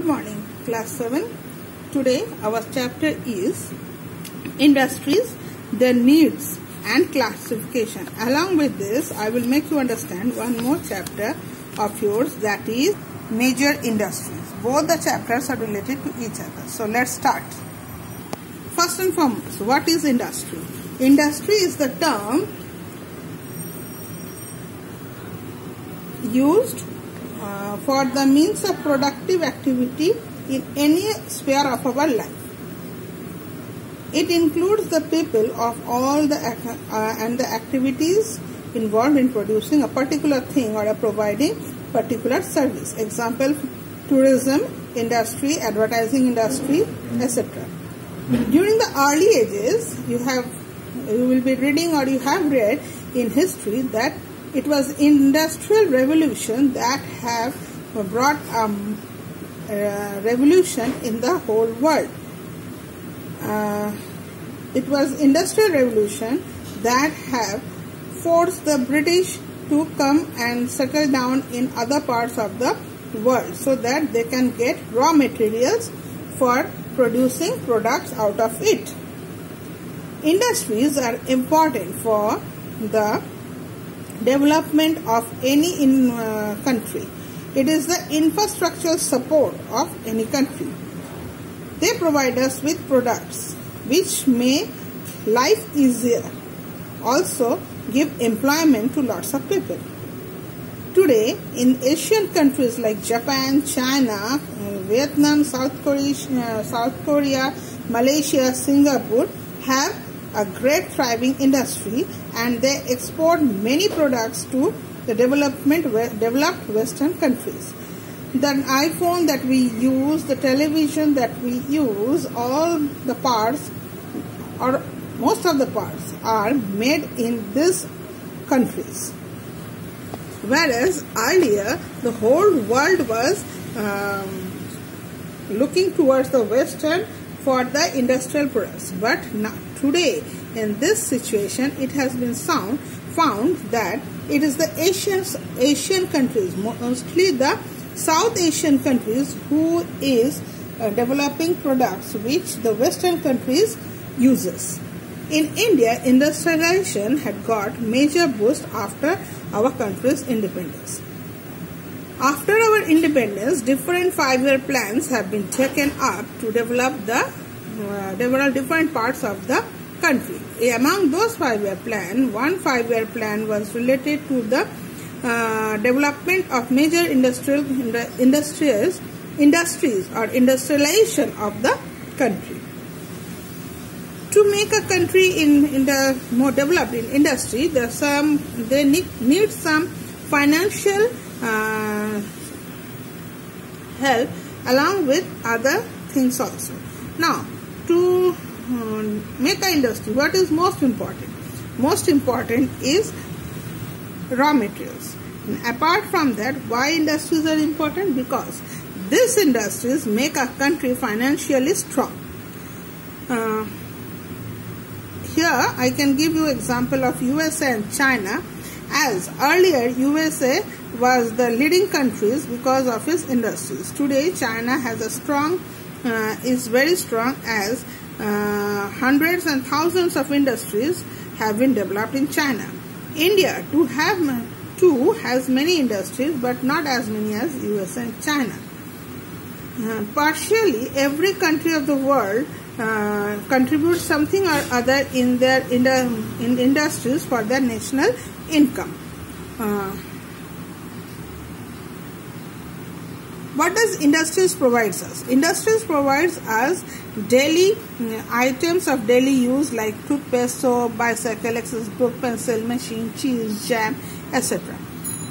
Good morning, class 7. Today our chapter is industries, their needs and classification. Along with this, I will make you understand one more chapter of yours, that is major industries. Both the chapters are related to each other. So let's start. First and foremost, what is industry? Industry is the term used for the means of productive activity in any sphere of our life. It includes the people of all the and the activities involved in producing a particular thing or providing particular service. Example: tourism industry, advertising industry, etc. During the early ages, you will be reading or you have read in history that it was Industrial Revolution that have brought a revolution in the whole world. It was Industrial Revolution that have forced the British to come and settle down in other parts of the world so that they can get raw materials for producing products out of it. Industries are important for the development of any country. It is the infrastructural support of any country. They provide us with products which make life easier, also give employment to lots of people. Today, in Asian countries like Japan, China, Vietnam, South Korea, Malaysia, Singapore have a great thriving industry, and they export many products to the developed Western countries. The iPhone that we use, the television that we use, all the parts or most of the parts are made in these countries. Whereas earlier the whole world was looking towards the Western for the industrial products, but now today in this situation it has been found that it is the Asian countries, mostly the South Asian countries, who is developing products which the Western countries uses. In India, industrialization had got major boost after our country's independence. After our independence, different 5-year plans have been taken up to develop different parts of the country. Among those 5-year plans, one 5-year plan was related to the development of major industries or industrialization of the country. To make a country more developed in industry, they need some financial help along with other things also. Now, to make an industry, what is most important? Most important is raw materials. And apart from that, why industries are important? Because these industries make a country financially strong. Here I can give you example of USA and China. As earlier USA was the leading countries because of its industries. Today China has is very strong, as hundreds and thousands of industries have been developed in China. India too has many industries, but not as many as US and China. Partially every country of the world contributes something or other in their industries for their national income. What does industries provides us? Industries provides us daily items of daily use like toothpaste, soap, bicycle, exercise book, pencil, machine, cheese, jam, etc.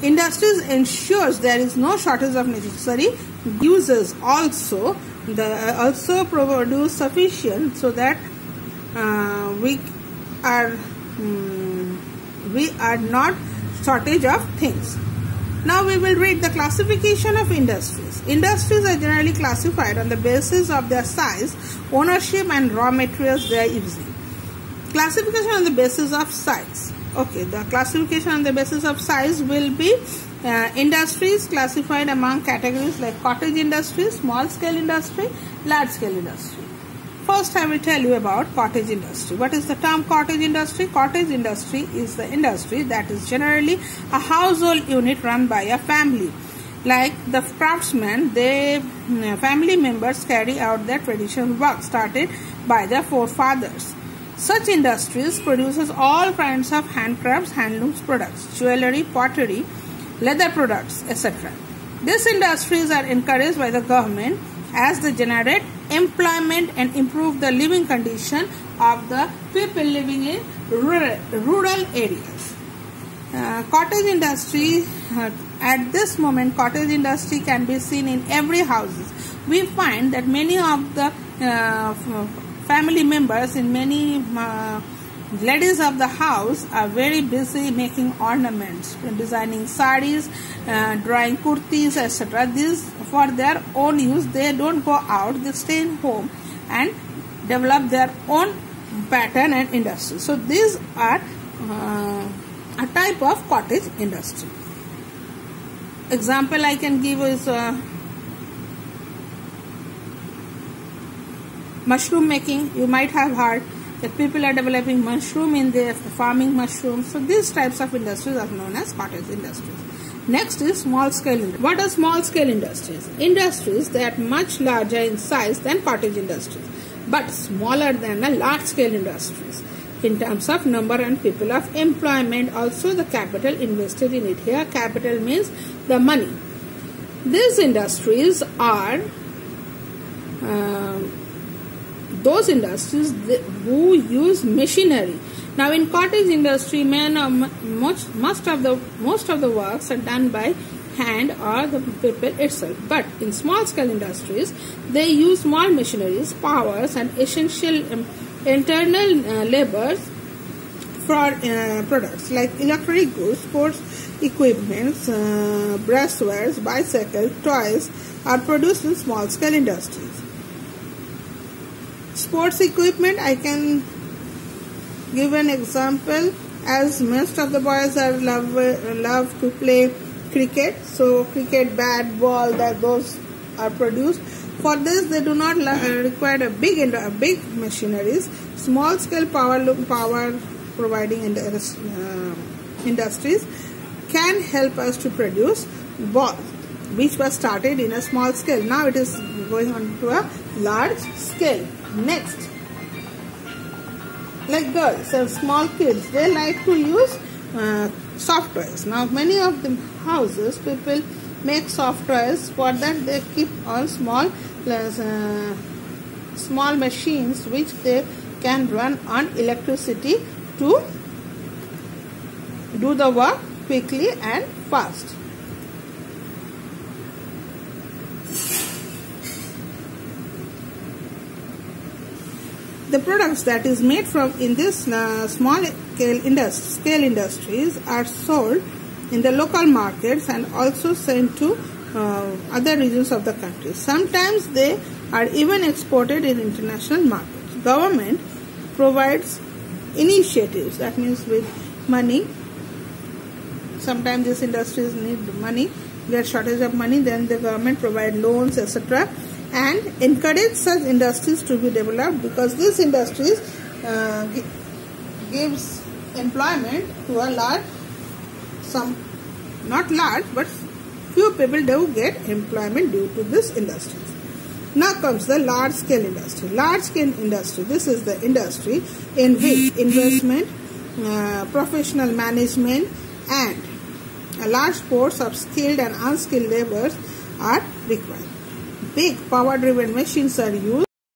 Industries ensures there is no shortage of necessary uses. Also produce sufficient so that we are not shortage of things. Now we will read the classification of industries. Industries are generally classified on the basis of their size, ownership and raw materials they are using. Classification on the basis of size. Okay, the classification on the basis of size will be Industries classified among categories like cottage industry, small scale industry, large scale industry. First, I will tell you about cottage industry. What is the term cottage industry? Cottage industry is the industry that is generally a household unit run by a family. Like the craftsmen, family members carry out their traditional work started by their forefathers. Such industries produces all kinds of handcrafts, handlooms products, jewelry, pottery, leather products, etc. These industries are encouraged by the government as they generate employment and improve the living condition of the people living in rural areas. Cottage industry, at this moment, cottage industry can be seen in every house. We find that many of the family members in many ladies of the house are very busy making ornaments, designing saris, drawing kurtis, etc. These for their own use. They don't go out, they stay in home and develop their own pattern and industry. So these are a type of cottage industry. Example I can give is mushroom making. You might have heard that people are developing mushroom in their farming mushrooms. So these types of industries are known as cottage industries. Next is small scale industries. What are small scale industries? Industries that are much larger in size than cottage industries, but smaller than the large scale industries in terms of number and people of employment, also the capital invested in it. Here capital means the money. These industries are those industries who use machinery. Now in cottage industry, most of the works are done by hand or the people itself. But in small scale industries, they use small machineries, powers and essential internal labors for products like electronic goods, sports equipments, brasswares, bicycles, toys are produced in small scale industries. Sports equipment, I can give an example, as most of the boys are love to play cricket. So cricket bat, ball, those are produced. For this, they do not require a big machineries. Small scale power providing industries can help us to produce ball, which was started in a small scale. Now it is going on to a large scale. Next, like girls and small kids, they like to use soft toys. Now many of the houses, people make soft toys. For that they keep all small machines which they can run on electricity to do the work quickly and fast. The products that is made from in this small scale industries are sold in the local markets and also sent to other regions of the country. Sometimes they are even exported in international markets. Government provides initiatives, that means with money. Sometimes these industries need money, get shortage of money, then the government provide loans, etc. and encourage such industries to be developed, because these industries gives employment to a large, not large, but few people do get employment due to this industries. Now comes the large scale industry. Large scale industry, this is the industry in which investment, professional management and a large force of skilled and unskilled laborers are required. Big power driven machines are used